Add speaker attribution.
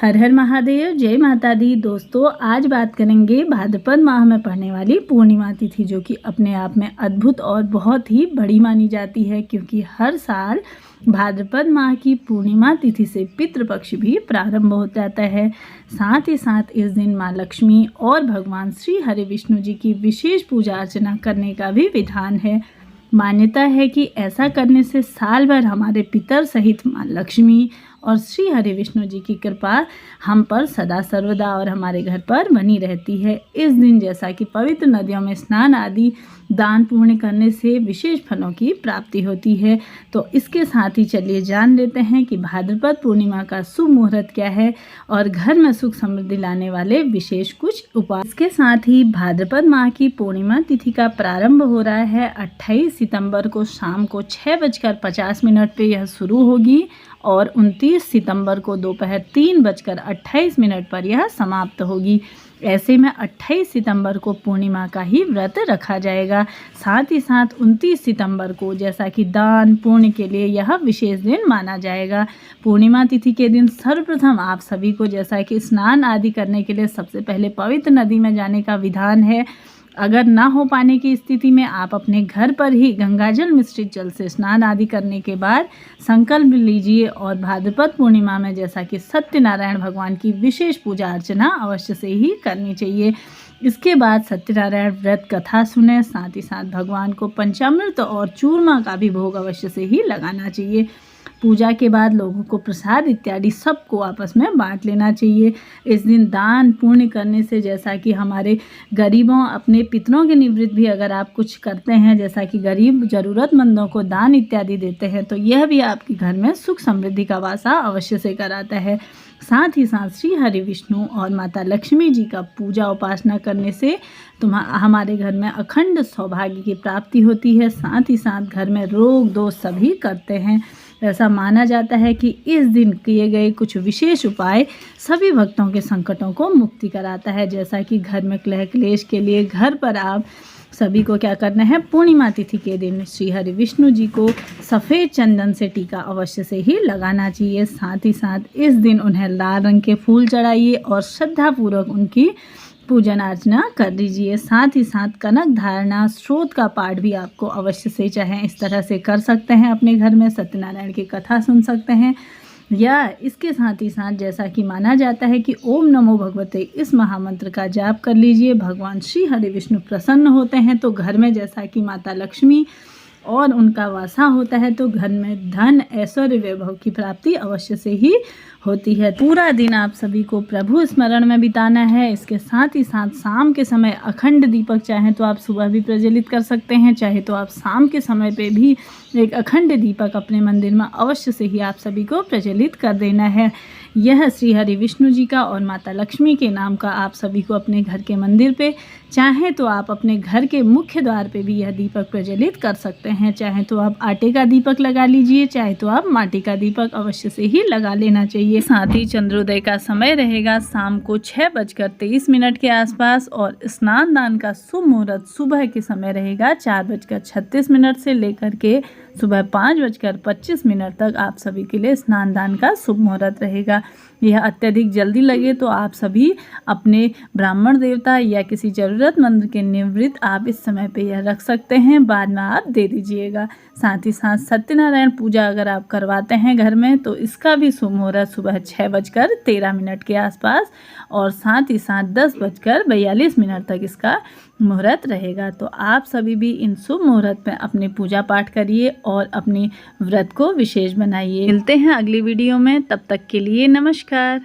Speaker 1: हर हर महादेव, जय माता दी। दोस्तों, आज बात करेंगे भाद्रपद माह में पड़ने वाली पूर्णिमा तिथि, जो कि अपने आप में अद्भुत और बहुत ही बड़ी मानी जाती है, क्योंकि हर साल भाद्रपद माह की पूर्णिमा तिथि से पितृपक्ष भी प्रारंभ हो जाता है। साथ ही साथ इस दिन माँ लक्ष्मी और भगवान श्री हरि विष्णु जी की विशेष पूजा अर्चना करने का भी विधान है। मान्यता है कि ऐसा करने से साल भर हमारे पितर सहित माँ लक्ष्मी और श्री हरि विष्णु जी की कृपा हम पर सदा सर्वदा और हमारे घर पर बनी रहती है। इस दिन जैसा कि पवित्र नदियों में स्नान आदि दान पुण्य करने से विशेष फलों की प्राप्ति होती है, तो इसके साथ ही चलिए जान लेते हैं कि भाद्रपद पूर्णिमा का शुभ मुहूर्त क्या है और घर में सुख समृद्धि लाने वाले विशेष कुछ उपाय। इसके साथ ही भाद्रपद माह की पूर्णिमा तिथि का प्रारंभ हो रहा है 28 सितंबर को शाम को 6:50 पे यह शुरू होगी और 29 सितंबर को दोपहर 3:28 पर यह समाप्त होगी। ऐसे में 28 सितंबर को पूर्णिमा का ही व्रत रखा जाएगा। साथ ही साथ 29 सितंबर को जैसा कि दान पुण्य के लिए यह विशेष दिन माना जाएगा। पूर्णिमा तिथि के दिन सर्वप्रथम आप सभी को जैसा कि स्नान आदि करने के लिए सबसे पहले पवित्र नदी में जाने का विधान है। अगर ना हो पाने की स्थिति में आप अपने घर पर ही गंगाजल मिश्रित जल से स्नान आदि करने के बाद संकल्प लीजिए और भाद्रपद पूर्णिमा में जैसा कि सत्यनारायण भगवान की विशेष पूजा अर्चना अवश्य से ही करनी चाहिए। इसके बाद सत्यनारायण व्रत कथा सुने, साथ ही साथ भगवान को पंचामृत और चूरमा का भी भोग अवश्य से ही लगाना चाहिए। पूजा के बाद लोगों को प्रसाद इत्यादि सबको आपस में बांट लेना चाहिए। इस दिन दान पुण्य करने से जैसा कि हमारे गरीबों अपने पितरों के निवृत्त भी अगर आप कुछ करते हैं, जैसा कि गरीब ज़रूरतमंदों को दान इत्यादि देते हैं, तो यह भी आपके घर में सुख समृद्धि का वासा अवश्य से कराता है। साथ ही साथ श्री हरि विष्णु और माता लक्ष्मी जी का पूजा उपासना करने से हमारे घर में अखंड सौभाग्य की प्राप्ति होती है। साथ ही साथ घर में रोग दोष सभी करते हैं। ऐसा माना जाता है कि इस दिन किए गए कुछ विशेष उपाय सभी भक्तों के संकटों को मुक्ति कराता है। जैसा कि घर में कलह क्लेश के लिए घर पर आप सभी को क्या करना है, पूर्णिमा तिथि के दिन श्री हरि विष्णु जी को सफ़ेद चंदन से टीका अवश्य से ही लगाना चाहिए। साथ ही साथ इस दिन उन्हें लाल रंग के फूल चढ़ाइए और श्रद्धापूर्वक उनकी पूजन अर्चना कर लीजिए। साथ ही साथ कनक धारणा स्रोत का पाठ भी आपको अवश्य से चाहे इस तरह से कर सकते हैं। अपने घर में सत्यनारायण की कथा सुन सकते हैं, या इसके साथ ही साथ जैसा कि माना जाता है कि ओम नमो भगवते इस महामंत्र का जाप कर लीजिए। भगवान श्री हरि विष्णु प्रसन्न होते हैं तो घर में जैसा कि माता लक्ष्मी और उनका वासा होता है, तो घर में धन ऐश्वर्य वैभव की प्राप्ति अवश्य से ही होती है। पूरा दिन आप सभी को प्रभु स्मरण में बिताना है। इसके साथ ही साथ शाम के समय अखंड दीपक चाहे तो आप सुबह भी प्रज्वलित कर सकते हैं, चाहे तो आप शाम के समय पे भी एक अखंड दीपक अपने मंदिर में अवश्य से ही आप सभी को प्रज्वलित कर देना है। यह श्री हरि विष्णु जी का और माता लक्ष्मी के नाम का आप सभी को अपने घर के मंदिर पे, चाहे तो आप अपने घर के मुख्य द्वार पे भी यह दीपक प्रज्वलित कर सकते हैं। चाहे तो आप आटे का दीपक लगा लीजिए, चाहे तो आप माटी का दीपक अवश्य से ही लगा लेना चाहिए। साथ ही चंद्रोदय का समय रहेगा शाम को 6:23 के आसपास और स्नान दान का शुभ मुहूर्त सुबह के समय रहेगा 4:36 से लेकर के सुबह 5:25 तक आप सभी के लिए स्नान दान का शुभ मुहूर्त रहेगा। यह अत्यधिक जल्दी लगे तो आप सभी अपने ब्राह्मण देवता या किसी ज़रूरतमंद के निवृत्त आप इस समय पे यह रख सकते हैं, बाद में आप दे दीजिएगा। साथ ही साथ सत्यनारायण पूजा अगर आप करवाते हैं घर में तो इसका भी शुभ मुहूर्त सुबह 6:13 के आसपास और साथ ही साथ 10:42 तक इसका मुहूर्त रहेगा। तो आप सभी भी इन शुभ मुहूर्त में अपने पूजा पाठ करिए और अपने व्रत को विशेष बनाइए। मिलते हैं अगली वीडियो में, तब तक के लिए नमस्कार।